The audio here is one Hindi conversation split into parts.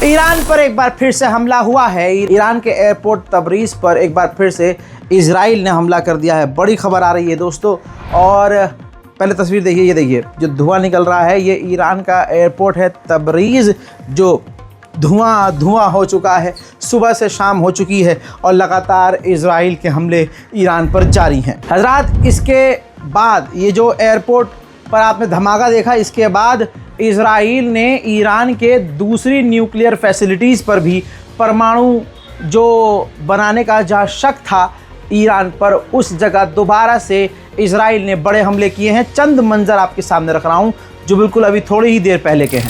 ईरान पर एक बार फिर से हमला हुआ है। ईरान के एयरपोर्ट तबरीज़ पर एक बार फिर से इजराइल ने हमला कर दिया है। बड़ी खबर आ रही है दोस्तों। और पहले तस्वीर देखिए, ये देखिए जो धुआं निकल रहा है, ये ईरान का एयरपोर्ट है तबरीज़, जो धुआं हो चुका है। सुबह से शाम हो चुकी है और लगातार इजराइल के हमले ईरान पर जारी हैं। हज़रात, इसके बाद ये जो एयरपोर्ट पर आपने धमाका देखा, इसके बाद इजराइल ने ईरान के दूसरी न्यूक्लियर फैसिलिटीज़ पर भी परमाणु जो बनाने का जहाँ शक था ईरान पर, उस जगह दोबारा से इजराइल ने बड़े हमले किए हैं। चंद मंजर आपके सामने रख रहा हूँ जो बिल्कुल अभी थोड़ी ही देर पहले के हैं।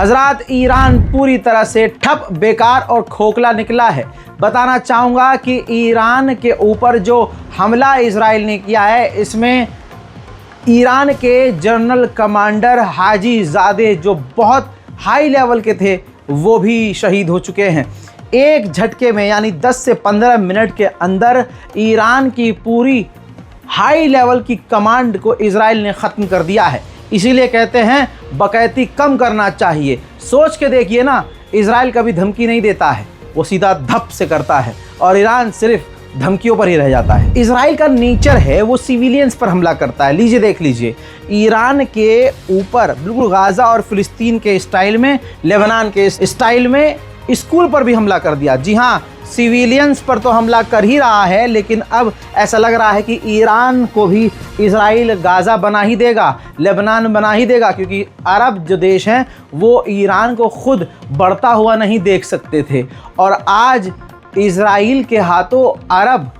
हज़रात, ईरान पूरी तरह से ठप, बेकार और खोखला निकला है। बताना चाहूँगा कि ईरान के ऊपर जो हमला इजराइल ने किया है, इसमें ईरान के जनरल कमांडर हाजी ज़ादे, जो बहुत हाई लेवल के थे, वो भी शहीद हो चुके हैं। एक झटके में यानी 10 से 15 मिनट के अंदर ईरान की पूरी हाई लेवल की कमांड को इजराइल ने ख़त्म कर दिया है। इसीलिए कहते हैं बकैती कम करना चाहिए। सोच के देखिए ना, इजराइल कभी धमकी नहीं देता है, वो सीधा धप से करता है और ईरान सिर्फ धमकियों पर ही रह जाता है। इजराइल का नेचर है वो सिविलियंस पर हमला करता है। लीजिए देख लीजिए, ईरान के ऊपर बिल्कुल गाज़ा और फ़िलिस्तीन के स्टाइल में, लेबनान के स्टाइल में स्कूल पर भी हमला कर दिया। जी हाँ, सिविलियंस पर तो हमला कर ही रहा है, लेकिन अब ऐसा लग रहा है कि ईरान को भी इजराइल गाज़ा बना ही देगा, लेबनान बना ही देगा, क्योंकि अरब जो देश हैं वो ईरान को खुद बढ़ता हुआ नहीं देख सकते थे। और आज इजराइल के हाथों अरब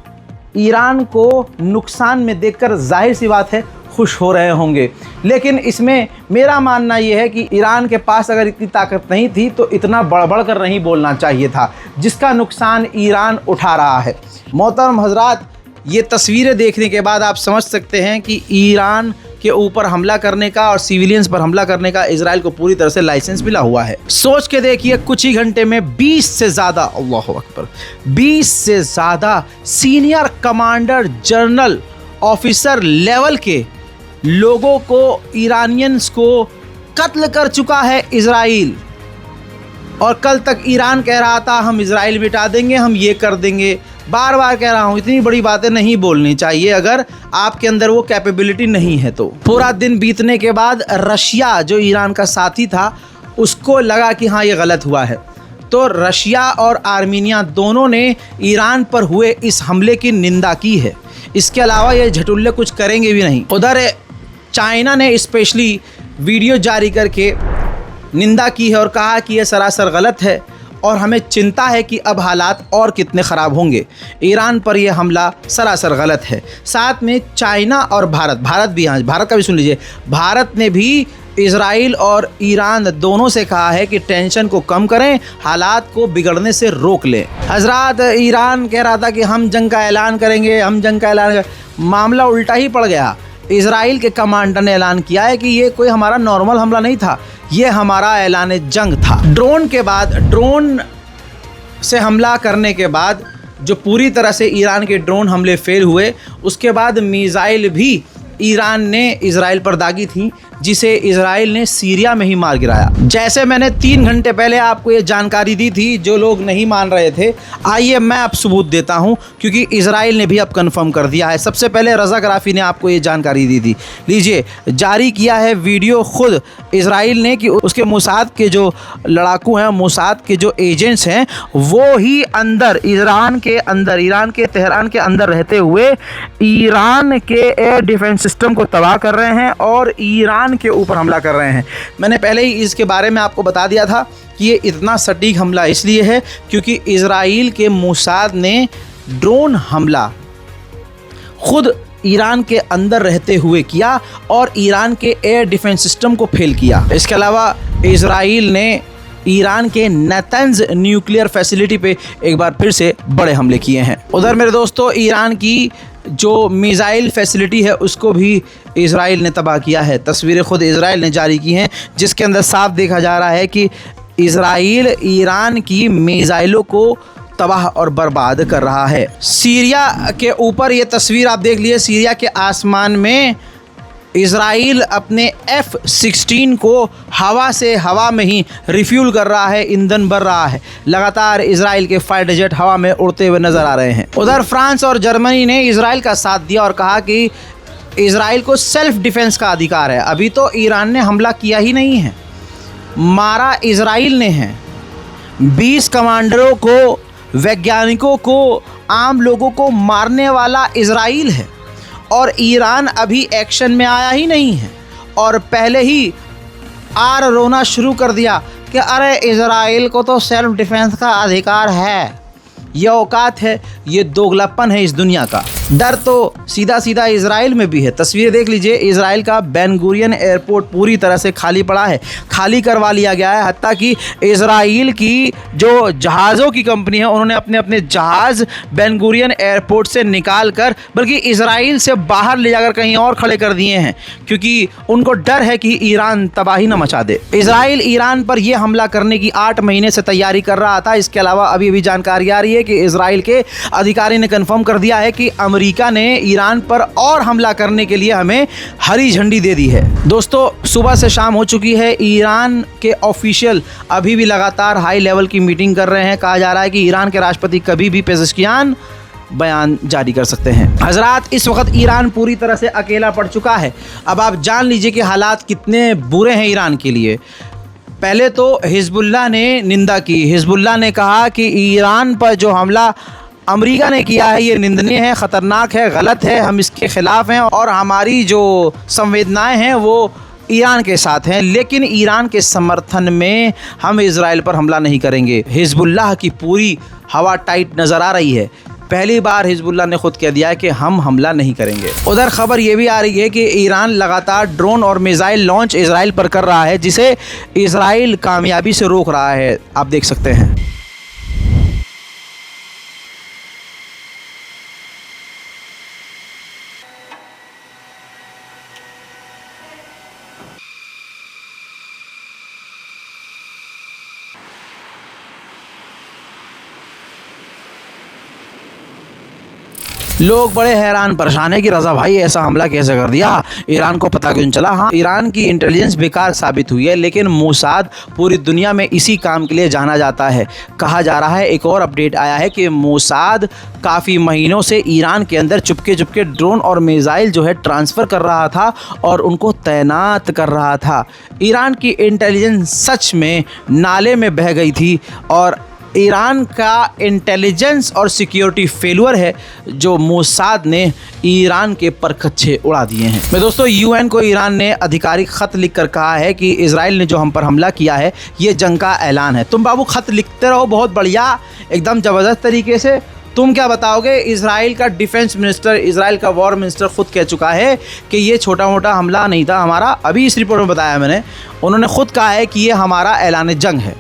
ईरान को नुकसान में देखकर जाहिर सी बात है खुश हो रहे होंगे। लेकिन इसमें मेरा मानना ये है कि ईरान के पास अगर इतनी ताकत नहीं थी तो इतना बढ़ कर नहीं बोलना चाहिए था, जिसका नुकसान ईरान उठा रहा है। मोहतरम हजरात, ये तस्वीरें देखने के बाद आप समझ सकते हैं कि ईरान के ऊपर हमला करने का और सिविलियंस पर हमला करने का इजराइल को पूरी तरह से लाइसेंस मिला हुआ है। सोच के देखिए, कुछ ही घंटे में 20 से ज़्यादा, अल्लाहु अकबर, 20 से ज़्यादा senior commander, general, officer level के लोगों को, ईरानियंस को कत्ल कर चुका है इजराइल। और कल तक ईरान कह रहा था हम इजराइल मिटा देंगे, हम ये कर देंगे। बार बार कह रहा हूँ, इतनी बड़ी बातें नहीं बोलनी चाहिए अगर आपके अंदर वो कैपेबिलिटी नहीं है तो। पूरा दिन बीतने के बाद रशिया, जो ईरान का साथी था, उसको लगा कि हाँ ये गलत हुआ है, तो रशिया और आर्मीनिया दोनों ने ईरान पर हुए इस हमले की निंदा की है। इसके अलावा ये झटुल्ले कुछ करेंगे भी नहीं। उधर चाइना ने स्पेशली वीडियो जारी करके निंदा की है और कहा कि यह सरासर गलत है और हमें चिंता है कि अब हालात और कितने ख़राब होंगे। ईरान पर यह हमला सरासर गलत है। साथ में चाइना और भारत भी, यहाँ भारत का भी सुन लीजिए, भारत ने भी इजराइल और ईरान दोनों से कहा है कि टेंशन को कम करें, हालात को बिगड़ने से रोक लें। हजरात, ईरान कह रहा था कि हम जंग का ऐलान करेंगे, हम जंग का ऐलान करेंगे। मामला उल्टा ही पड़ गया। इजराइल के कमांडर ने ऐलान किया है कि ये कोई हमारा नॉर्मल हमला नहीं था, ये हमारा ऐलान जंग था। ड्रोन के बाद, ड्रोन से हमला करने के बाद जो पूरी तरह से ईरान के ड्रोन हमले फेल हुए, उसके बाद मिसाइल भी ईरान ने इजराइल पर दागी थी, जिसे इजराइल ने सीरिया में ही मार गिराया। जैसे मैंने 3 घंटे पहले आपको ये जानकारी दी थी, जो लोग नहीं मान रहे थे, आइए मैं अब सबूत देता हूँ, क्योंकि इजराइल ने भी अब कंफर्म कर दिया है। सबसे पहले रज़ा गराफी ने आपको ये जानकारी दी थी, लीजिए जारी किया है वीडियो खुद इजराइल ने कि उसके मोसाद के जो लड़ाकू हैं, मोसाद के जो एजेंट्स हैं, वो ही अंदर ईरान के तेहरान के अंदर रहते हुए ईरान के एयर डिफेंस सिस्टम को तबाह कर रहे हैं और ईरान के ऊपर हमला कर रहे हैं। मैंने पहले ही इसके बारे में आपको बता दिया था कि ये इतना सटीक हमला इसलिए है क्योंकि इजराइल के मोसाद ने ड्रोन हमला खुद ईरान के अंदर रहते हुए किया और ईरान के एयर डिफेंस सिस्टम को फेल किया। इसके अलावा इजराइल ने ईरान के नेतन्ज न्यूक्लियर फैसिलिटी पे एक बार फिर से बड़े हमले किए हैं। उधर मेरे दोस्तों, ईरान की जो मिसाइल फैसिलिटी है उसको भी इजराइल ने तबाह किया है। तस्वीरें खुद इजराइल ने जारी की हैं, जिसके अंदर साफ देखा जा रहा है कि इजराइल ईरान की मिसाइलों को तबाह और बर्बाद कर रहा है। सीरिया के ऊपर ये तस्वीर आप देख लीजिए, सीरिया के आसमान में इजराइल अपने F-16 को हवा में ही रिफ्यूल कर रहा है, ईंधन भर रहा है। लगातार इजराइल के फाइटर जेट हवा में उड़ते हुए नजर आ रहे हैं। उधर फ्रांस और जर्मनी ने इजराइल का साथ दिया और कहा कि इजराइल को सेल्फ डिफेंस का अधिकार है। अभी तो ईरान ने हमला किया ही नहीं है, मारा इजराइल ने है। 20 कमांडरों को, वैज्ञानिकों को, आम लोगों को मारने वाला इजराइल है और ईरान अभी एक्शन में आया ही नहीं है और पहले ही रोना शुरू कर दिया कि अरे इजराइल को तो सेल्फ डिफेंस का अधिकार है। ये औकात है, ये दोगलापन है इस दुनिया का। डर तो सीधा सीधा इजराइल में भी है। तस्वीरें देख लीजिए, इजराइल का बेन गुरियन एयरपोर्ट पूरी तरह से खाली पड़ा है, खाली करवा लिया गया है। हत्ता कि इजराइल की जो जहाज़ों की कंपनी है, उन्होंने अपने अपने जहाज़ बेन गुरियन एयरपोर्ट से निकाल कर बल्कि इजराइल से बाहर ले जाकर कहीं और खड़े कर दिए हैं, क्योंकि उनको डर है कि ईरान तबाही न मचा दे। इजराइल ईरान पर यह हमला करने की 8 महीने से तैयारी कर रहा था। इसके अलावा अभी भी जानकारी आ रही है कि इजराइल के अधिकारी ने कंफर्म कर दिया है कि अमेरिका ने ईरान पर और हमला करने के लिए हमें हरी झंडी दे दी है। दोस्तों, सुबह से शाम हो चुकी है, ईरान के ऑफिशियल अभी भी लगातार हाई लेवल की मीटिंग कर रहे हैं। कहा जा रहा है कि ईरान के राष्ट्रपति कभी भी पेज़ेश्कियान बयान जारी कर सकते हैं। हजरात, इस वक्त ईरान पूरी तरह से अकेला पड़ चुका है। अब आप जान लीजिए कि हालात कितने बुरे हैं ईरान के लिए। पहले तो हिजबुल्लाह ने निंदा की। हिजबुल्लाह ने कहा कि ईरान पर जो हमला अमेरिका ने किया है ये निंदनीय है, ख़तरनाक है, गलत है, हम इसके ख़िलाफ़ हैं और हमारी जो संवेदनाएं हैं वो ईरान के साथ हैं, लेकिन ईरान के समर्थन में हम इजराइल पर हमला नहीं करेंगे। हिजबुल्लाह की पूरी हवा टाइट नज़र आ रही है। पहली बार हिजबुल्लाह ने खुद कह दिया है कि हम हमला नहीं करेंगे। उधर खबर ये भी आ रही है कि ईरान लगातार ड्रोन और मिसाइल लॉन्च इजराइल पर कर रहा है, जिसे इजराइल कामयाबी से रोक रहा है। आप देख सकते हैं। लोग बड़े हैरान परेशान है कि रज़ा भाई ऐसा हमला कैसे कर दिया, ईरान को पता क्यों नहीं चला। हाँ, ईरान की इंटेलिजेंस बेकार साबित हुई है, लेकिन मोसाद पूरी दुनिया में इसी काम के लिए जाना जाता है। कहा जा रहा है, एक और अपडेट आया है कि मोसाद काफ़ी महीनों से ईरान के अंदर चुपके चुपके ड्रोन और मिसाइल जो है ट्रांसफ़र कर रहा था और उनको तैनात कर रहा था। ईरान की इंटेलिजेंस सच में नाले में बह गई थी और ईरान का इंटेलिजेंस और सिक्योरिटी फेलियर है जो मोसाद ने ईरान के परखच्चे उड़ा दिए हैं। मैं दोस्तों, यूएन को ईरान ने आधिकारिक ख़त लिखकर कहा है कि इजराइल ने जो हम पर हमला किया है ये जंग का ऐलान है। तुम बाबू ख़त लिखते रहो, बहुत बढ़िया, एकदम ज़बरदस्त तरीके से। तुम क्या बताओगे? इजराइल का डिफेंस मिनिस्टर, इजराइल का वॉर मिनिस्टर खुद कह चुका है कि ये छोटा मोटा हमला नहीं था हमारा। अभी इस रिपोर्ट में बताया मैंने, उन्होंने खुद कहा है कि ये हमारा ऐलान जंग है।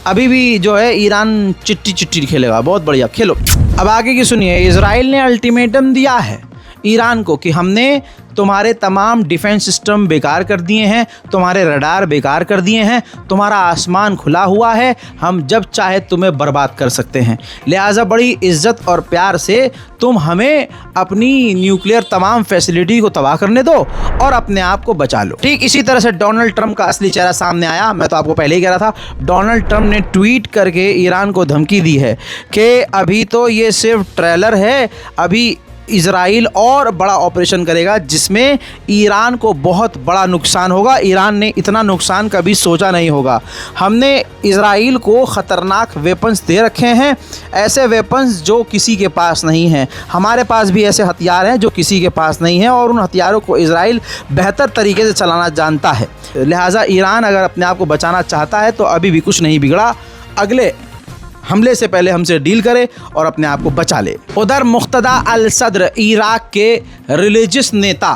अभी भी जो है ईरान चिट्टी चिट्टी खेलेगा। बहुत बढ़िया, खेलो। अब आगे की सुनिए। इजराइल ने अल्टीमेटम दिया है। ईरान को कि हमने तुम्हारे तमाम डिफेंस सिस्टम बेकार कर दिए हैं, तुम्हारे रडार बेकार कर दिए हैं, तुम्हारा आसमान खुला हुआ है, हम जब चाहे तुम्हें बर्बाद कर सकते हैं, लिहाजा बड़ी इज्जत और प्यार से तुम हमें अपनी न्यूक्लियर तमाम फैसिलिटी को तबाह करने दो और अपने आप को बचा लो। ठीक इसी तरह से डोनाल्ड ट्रंप का असली चेहरा सामने आया। मैं तो आपको पहले ही कह रहा था, डोनाल्ड ट्रंप ने ट्वीट करके ईरान को धमकी दी है कि अभी तो ये सिर्फ ट्रेलर है, अभी इजराइल और बड़ा ऑपरेशन करेगा जिसमें ईरान को बहुत बड़ा नुकसान होगा। ईरान ने इतना नुकसान कभी सोचा नहीं होगा। हमने इजराइल को ख़तरनाक वेपन्स दे रखे हैं, ऐसे वेपन्स जो किसी के पास नहीं हैं। हमारे पास भी ऐसे हथियार हैं जो किसी के पास नहीं हैं और उन हथियारों को इजराइल बेहतर तरीके से चलाना जानता है। लिहाजा ईरान अगर अपने आप को बचाना चाहता है तो अभी भी कुछ नहीं बिगड़ा, अगले हमले से पहले हमसे डील करे और अपने आप को बचा ले। उधर मुक्तदा अल सद्र, इराक के रिलीजियस नेता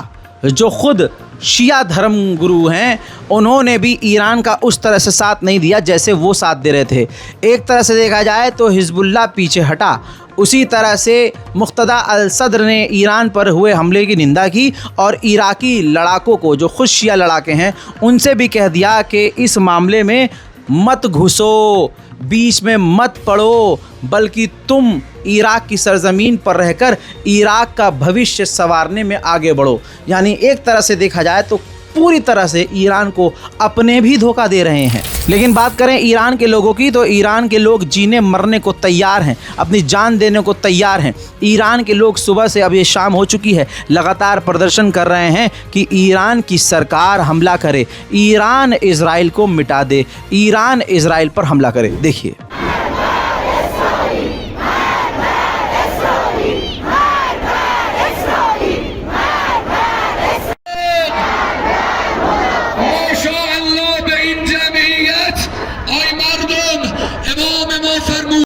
जो खुद शिया धर्म गुरु हैं, उन्होंने भी ईरान का उस तरह से साथ नहीं दिया जैसे वो साथ दे रहे थे। एक तरह से देखा जाए तो हिजबुल्लाह पीछे हटा, उसी तरह से मुक्तदा अल सद्र ने ईरान पर हुए हमले की निंदा की और इराकी लड़ाकों को, जो खुद शिया लड़ाके हैं, उनसे भी कह दिया कि इस मामले में मत घुसो, बीच में मत पड़ो, बल्कि तुम इराक की सरजमीन पर रहकर इराक का भविष्य संवारने में आगे बढ़ो। यानी एक तरह से देखा जाए तो पूरी तरह से ईरान को अपने भी धोखा दे रहे हैं। लेकिन बात करें ईरान के लोगों की, तो ईरान के लोग जीने मरने को तैयार हैं, अपनी जान देने को तैयार हैं। ईरान के लोग सुबह से, अब ये शाम हो चुकी है, लगातार प्रदर्शन कर रहे हैं कि ईरान की सरकार हमला करे, ईरान इजराइल को मिटा दे, ईरान इजराइल पर हमला करे। देखिए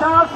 60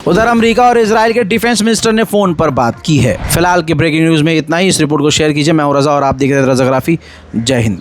उधर अमेरिका और इजराइल के डिफेंस मिनिस्टर ने फ़ोन पर बात की है। फिलहाल की ब्रेकिंग न्यूज़ में इतना ही। इस रिपोर्ट को शेयर कीजिए। मैं हूं रज़ा और आप देख रहे हैं रज़ाग्राफी। जय हिंद।